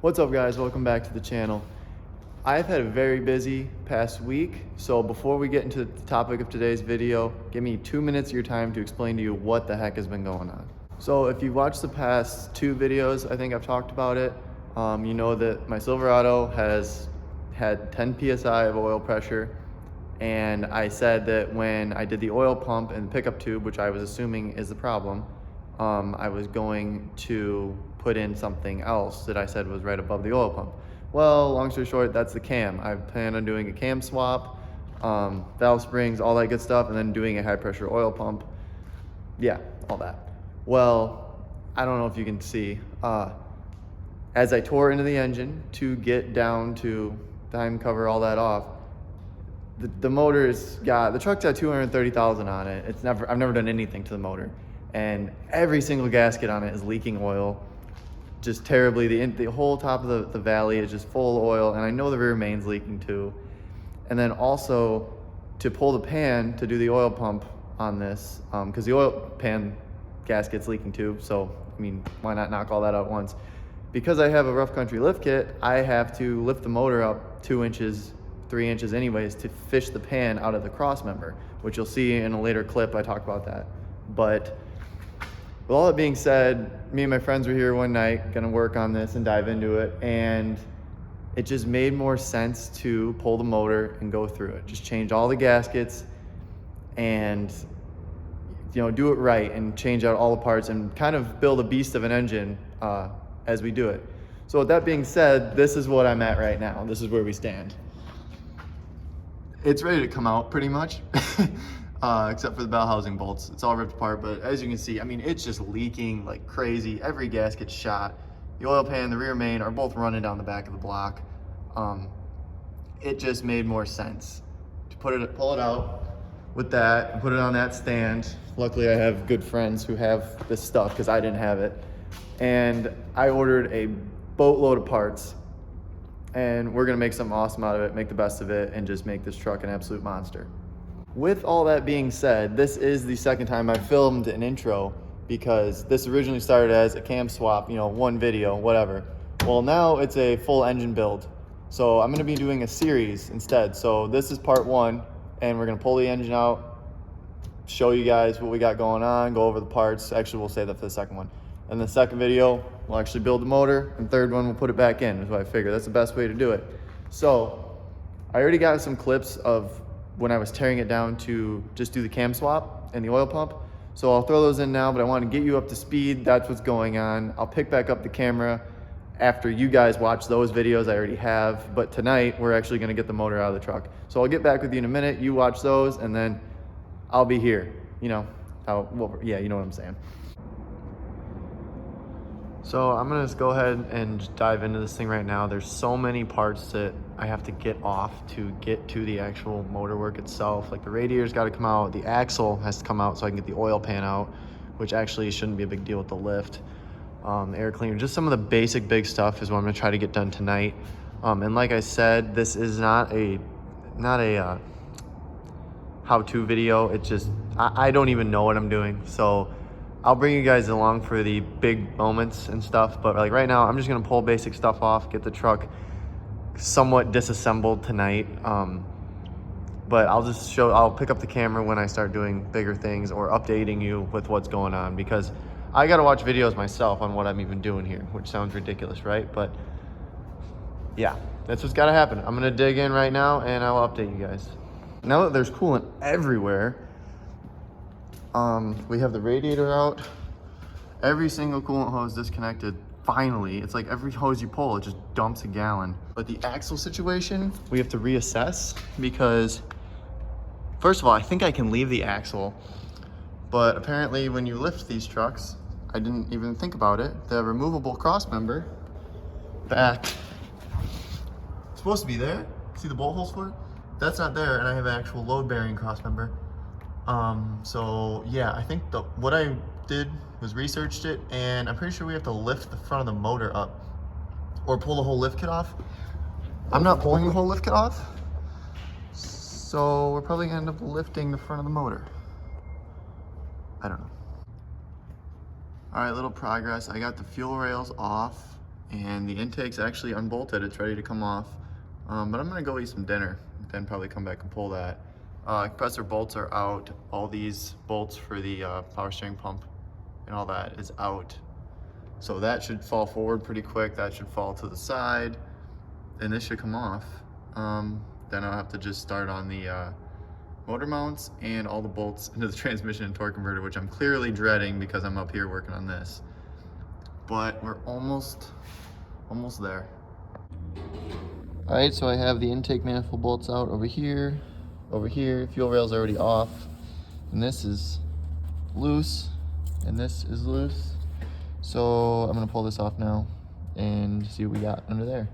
What's up guys, welcome back to the channel. I've had a very busy past week, so before we get into the topic of today's video, give me 2 minutes of your time to explain to you what the heck has been going on. So if you've watched the past 2 videos, I think I've talked about it, you know that my Silverado has had 10 PSI of oil pressure, and I said that when I did the oil pump and pickup tube, which I was assuming is the problem, I was going to put in something else that I said was right above the oil pump. Well, long story short, that's the cam. I plan on doing a cam swap, valve springs, all that good stuff, and then doing a high pressure oil pump. Yeah, all that. Well, I don't know if you can see, as I tore into the engine to get down to time cover all that off, the motor's got, the truck's got 230,000 on it. I've never done anything to the motor. And every single gasket on it is leaking oil, just terribly. The whole top of the valley is just full of oil, and I know the rear main's leaking too. And then also to pull the pan to do the oil pump on this, because the oil pan gasket's leaking too, so I mean, why not knock all that out at once? Because I have a rough country lift kit, I have to lift the motor up 2 inches, 3 inches anyways to fish the pan out of the cross member, which you'll see in a later clip. I talk about that. But with all that being said, me and my friends were here one night gonna work on this and dive into it, and it just made more sense to pull the motor and go through it. Just change all the gaskets and, you know, do it right and change out all the parts and kind of build a beast of an engine as we do it. So with that being said, this is what I'm at right now. This is where we stand. It's ready to come out pretty much. Except for the bell housing bolts. It's all ripped apart, but as you can see, I mean, it's just leaking like crazy. Every gasket's shot. The oil pan, the rear main are both running down the back of the block. It just made more sense to pull it out with that and put it on that stand. Luckily, I have good friends who have this stuff because I didn't have it. And I ordered a boatload of parts, and we're gonna make something awesome out of it, make the best of it, and just make this truck an absolute monster. With all that being said, this is the second time I filmed an intro, because this originally started as a cam swap, you know, one video, whatever. Well, now it's a full engine build. So I'm gonna be doing a series instead. So this is part 1, and we're gonna pull the engine out, show you guys what we got going on, go over the parts. Actually, we'll save that for the second one. And the second video, we'll actually build the motor, and third one, we'll put it back in, is what I figure. That's the best way to do it. So I already got some clips of when I was tearing it down to just do the cam swap and the oil pump. So I'll throw those in now, but I want to get you up to speed. That's what's going on. I'll pick back up the camera after you guys watch those videos I already have, but tonight we're actually going to get the motor out of the truck. So I'll get back with you in a minute. You watch those, and then I'll be here. You know, yeah, you know what I'm saying. So I'm gonna just go ahead and dive into this thing right now. There's so many parts that I have to get off to get to the actual motor work itself. Like the radiator's gotta come out, the axle has to come out so I can get the oil pan out, which actually shouldn't be a big deal with the lift. The air cleaner, just some of the basic big stuff is what I'm gonna try to get done tonight. And like I said, this is not a how-to video. It's just, I don't even know what I'm doing. So I'll bring you guys along for the big moments and stuff, but like right now, I'm just gonna pull basic stuff off, get the truck somewhat disassembled tonight. But I'll pick up the camera when I start doing bigger things or updating you with what's going on, because I gotta watch videos myself on what I'm even doing here, which sounds ridiculous, right? But yeah, that's what's gotta happen. I'm gonna dig in right now and I'll update you guys. Now that there's coolant everywhere, we have the radiator out. Every single coolant hose disconnected. Finally, it's like every hose you pull, it just dumps a gallon. But the axle situation, we have to reassess, because first of all, I think I can leave the axle, but apparently when you lift these trucks, I didn't even think about it, the removable cross member back, it's supposed to be there. See the bolt holes for it? That's not there, and I have an actual load bearing cross member. So yeah, I think what I did was researched it, and I'm pretty sure we have to lift the front of the motor up or pull the whole lift kit off. I'm not pulling the whole lift kit off, so we're probably gonna end up lifting the front of the motor. I don't know. All right, little progress. I got the fuel rails off and the intake's actually unbolted. It's ready to come off, but I'm gonna go eat some dinner, then probably come back and pull that. Compressor bolts are out. All these bolts for the power steering pump and all that is out. So that should fall forward pretty quick. That should fall to the side, and this should come off. Then I'll have to just start on the motor mounts and all the bolts into the transmission and torque converter, which I'm clearly dreading because I'm up here working on this. But we're almost there. All right, so I have the intake manifold bolts out over here, fuel rail's already off, and this is loose, and this is loose. So I'm gonna pull this off now and see what we got under there.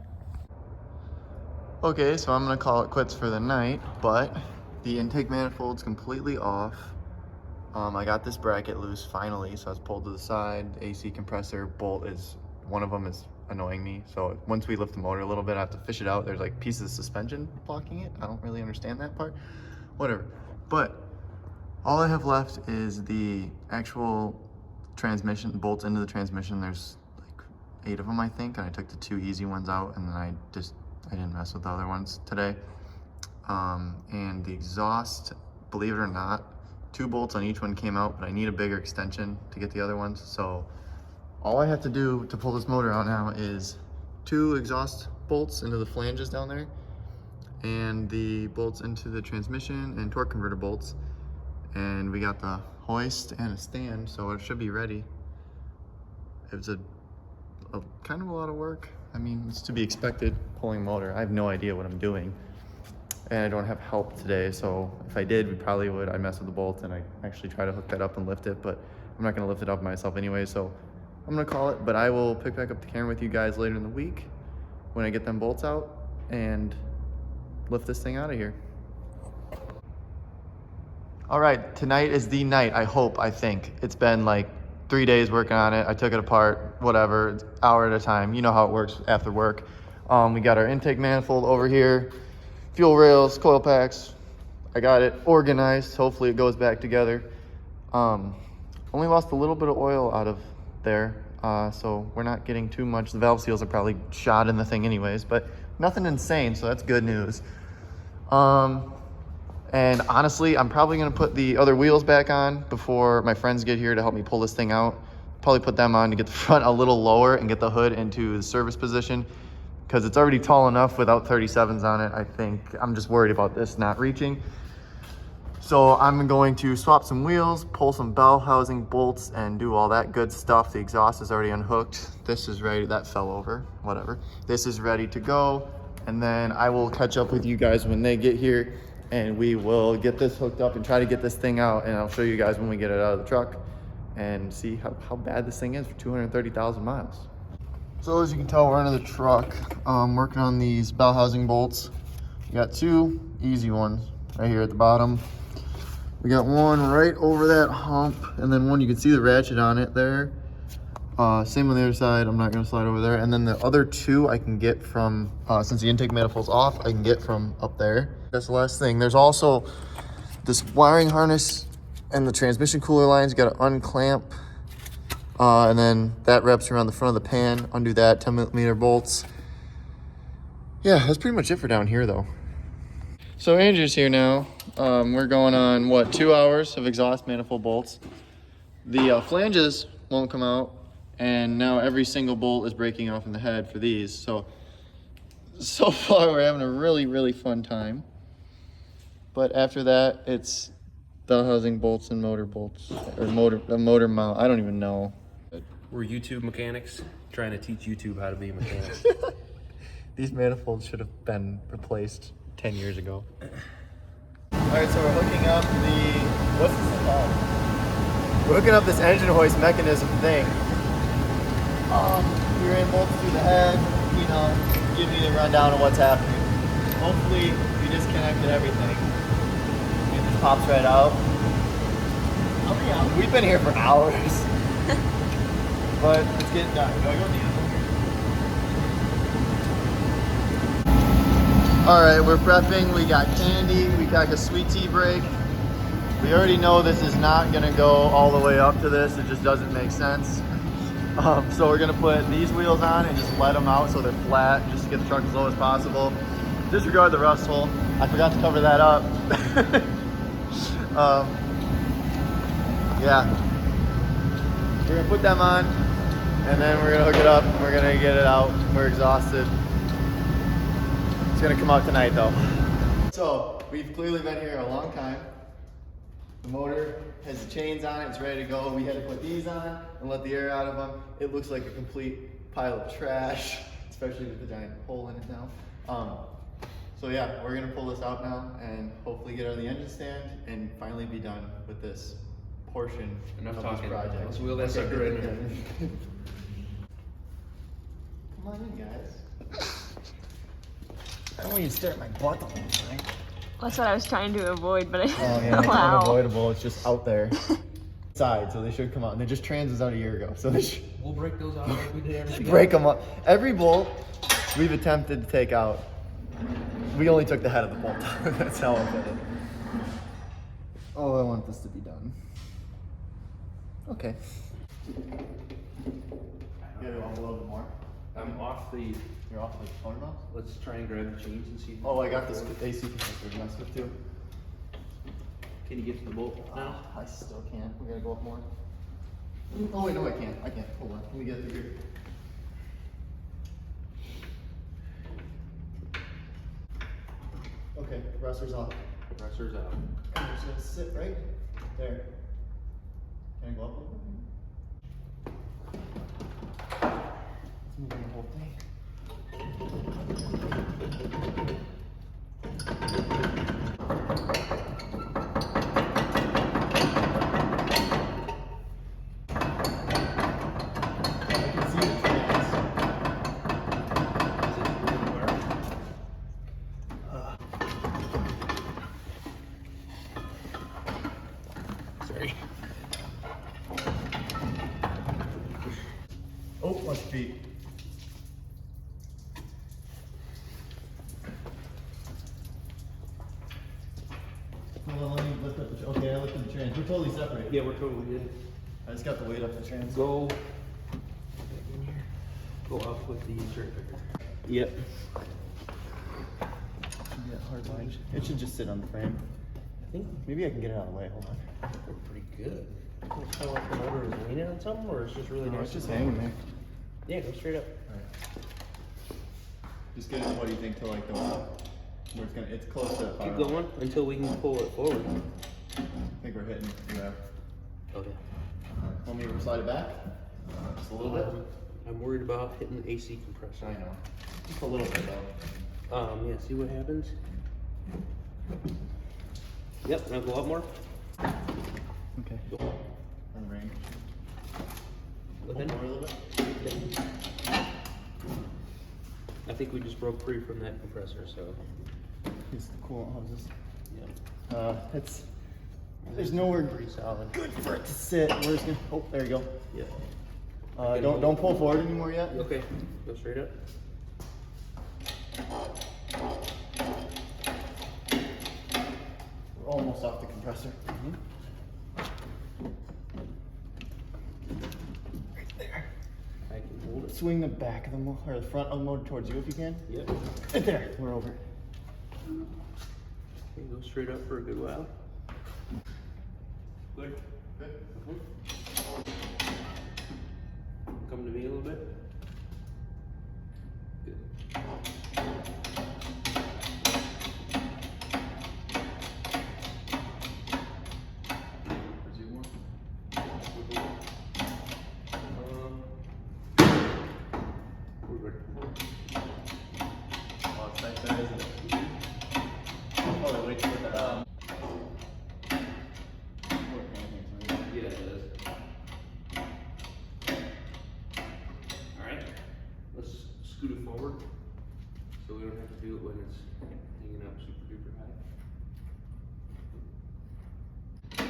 Okay, so I'm gonna call it quits for the night, but the intake manifold's completely off. I got this bracket loose finally, so it's pulled to the side. The AC compressor bolt is, one of them is annoying me. So once we lift the motor a little bit, I have to fish it out. There's like pieces of suspension blocking it. I don't really understand that part, whatever. But all I have left is the actual transmission, bolts into the transmission. There's like 8 of them, I think, and I took the 2 easy ones out, and then I didn't mess with the other ones today. And the exhaust, believe it or not, 2 bolts on each one came out, but I need a bigger extension to get the other ones. So all I have to do to pull this motor out now is 2 exhaust bolts into the flanges down there, and the bolts into the transmission and torque converter bolts. And we got the hoist and a stand, so it should be ready. It was a kind of a lot of work. I mean, it's to be expected, pulling motor. I have no idea what I'm doing, and I don't have help today, so if I did, I'd mess with the bolt and I actually try to hook that up and lift it, but I'm not gonna lift it up myself anyway, so I'm gonna call it. But I will pick back up the camera with you guys later in the week when I get them bolts out and lift this thing out of here. All right, tonight is the night, I think. It's been like 3 days working on it. I took it apart, whatever, hour at a time. You know how it works after work. We got our intake manifold over here, fuel rails, coil packs. I got it organized. Hopefully it goes back together. Only lost a little bit of oil out of there, so we're not getting too much. The valve seals are probably shot in the thing anyways, but nothing insane, so that's good news. And honestly, I'm probably gonna put the other wheels back on before my friends get here to help me pull this thing out. Probably put them on to get the front a little lower and get the hood into the service position, because it's already tall enough without 37s on it. I think I'm just worried about this not reaching. So I'm going to swap some wheels, pull some bell housing bolts, and do all that good stuff. The exhaust is already unhooked. This is ready, that fell over, whatever. This is ready to go. And then I will catch up with you guys when they get here, and we will get this hooked up and try to get this thing out. And I'll show you guys when we get it out of the truck and see how bad this thing is for 230,000 miles. So as you can tell, we're under the truck, working on these bell housing bolts. We got 2 easy ones right here at the bottom. We got one right over that hump, and then one you can see the ratchet on it there. Same on the other side. I'm not gonna slide over there. And then the other 2 I can get from, since the intake manifold's off, I can get from up there. That's the last thing. There's also this wiring harness and the transmission cooler lines. You gotta unclamp, and then that wraps around the front of the pan. Undo that, 10mm bolts. Yeah, that's pretty much it for down here though. So Andrew's here now. We're going on, what, 2 hours of exhaust manifold bolts. The flanges won't come out, and now every single bolt is breaking off in the head for these. So far we're having a really, really fun time. But after that, it's bell housing bolts and motor bolts, or motor mount, I don't even know. We're YouTube mechanics, trying to teach YouTube how to be mechanics. These manifolds should have been replaced 10 years ago. All right, so we're hooking up what's this called? We're hooking up this engine hoist mechanism thing. We ran bolts through the head, give me the rundown of what's happening. Hopefully we disconnected everything. And this pops right out. How many hours? We've been here for hours. But let's get it done. Do I go in the other? All right, we're prepping. We got candy. We got a sweet tea break. We already know this is not gonna go all the way up to this. It just doesn't make sense. So we're gonna put these wheels on and just let them out so they're flat, just to get the truck as low as possible. Disregard the rust hole. I forgot to cover that up. Yeah. We're gonna put them on and then we're gonna hook it up and we're gonna get it out. We're exhausted. It's gonna come out tonight though. So we've clearly been here a long time. The motor has the chains on it, it's ready to go. We had to put these on and let the air out of them. It looks like a complete pile of trash, especially with the giant hole in it now. So yeah, we're gonna pull this out now and hopefully get it on the engine stand and finally be done with this portion Enough of talking. this project. Let's wheel that sucker in there. Come on in, guys. I don't want you to stare at my butt the whole time. That's what I was trying to avoid, but I. Oh yeah, it's Wow. unavoidable. It's just out there. Side, so they should come out. And they just trans out a year ago, so they should We'll break those out like we did everything. break them up. Every bolt we've attempted to take out, we only took the head of the bolt. That's how I put it. Oh, I want this to be done. Okay. You gotta go up a little bit more. I'm off the. You're off the corner now? Let's try and grab the chains and see. Oh, I got this AC compressor to mess with too. Can you get to the bolt now? I still can't. We gotta go up more. Oh wait, no, I can't. I can't. Hold on. Let me get through here. Okay, compressor's off. Compressor's out. I'm just gonna sit right there. Can I go up a little bit? Let's move the whole thing. Sorry. Oh, watch your feet. Hold on, let me lift up the okay, I lifted the trans. We're totally separated. Yeah, we're totally good. I just got the weight up the trans. Go. Go up with the cherry picker. Yep. Yeah, hard line. It should just sit on the frame. I think Maybe I can get it out of the way. Hold on. we're pretty good. It's kind of like the motor is leaning on something, or it's just really No, nice. it's just hanging there. Yeah, go straight up. Just get it. What do you think to like the where it's gonna? It's close to. Keep going until we can pull it forward. I think we're hitting. Yeah. Okay. Want me to slide it back? Just a little bit. I'm worried about hitting the AC compressor. I know. Just a little bit though. Yeah, see what happens? Yep, now go up more. Okay. Go On the range. within. More a little bit. I think we just broke free from that compressor, so. It's the coolant hoses. Yeah. It's. There's nowhere Pretty solid. good for it to sit. We're just gonna. Oh, there you go. Yeah. Don't pull forward anymore yet. Okay, go straight up. We're almost off the compressor. Right there. I can hold it. Swing the back of the motor, or the front of the motor towards you if you can. Yep. Right there. We're over. Okay, go straight up for a good while. Good. Good. Come to me a little bit. Good. We're good. Oh, it's back there, isn't it? Oh, wait to put that on. Yeah, it is. Alright, let's scoot it forward so we don't have to do it when it's hanging up super duper high.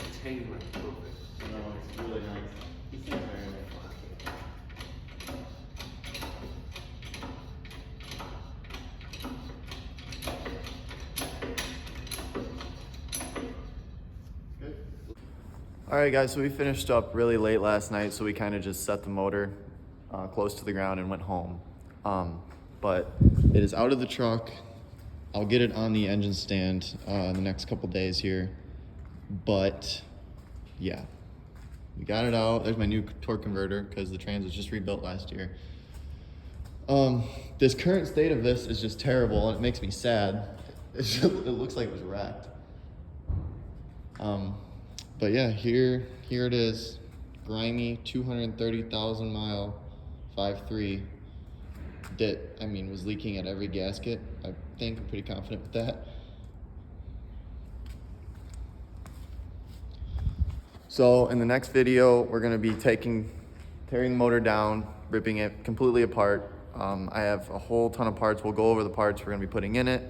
It's hanging like perfect. No, it's really nice. It's very nice. Good. All right, guys, so we finished up really late last night, so we kind of just set the motor close to the ground and went home. But it is out of the truck. I'll get it on the engine stand in the next couple days here. But yeah, we got it out. There's my new torque converter because the trans was just rebuilt last year. This current state of this is just terrible and it makes me sad. It looks like it was wrecked. But yeah, here it is. Grimy 230,000 mile 5.3 that, I mean, was leaking at every gasket. I think I'm pretty confident with that. So in the next video, we're gonna be tearing the motor down, ripping it completely apart. I have a whole ton of parts. We'll go over the parts we're gonna be putting in it,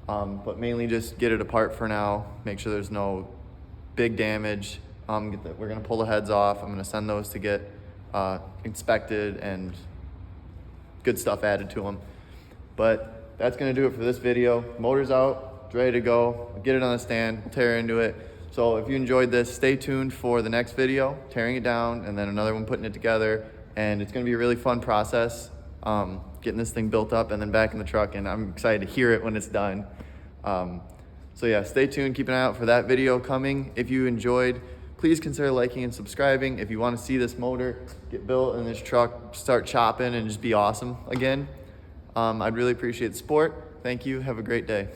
but mainly just get it apart for now, make sure there's no big damage. We're gonna pull the heads off. I'm gonna send those to get inspected and good stuff added to them. But that's gonna do it for this video. Motor's out, it's ready to go. I'll get it on the stand, we'll tear into it. So if you enjoyed this, stay tuned for the next video, tearing it down, and then another one putting it together. And it's gonna be a really fun process, getting this thing built up and then back in the truck, and I'm excited to hear it when it's done. So yeah, stay tuned, keep an eye out for that video coming. If you enjoyed, please consider liking and subscribing. If you wanna see this motor get built and this truck start chopping and just be awesome again, I'd really appreciate the support. Thank you, have a great day.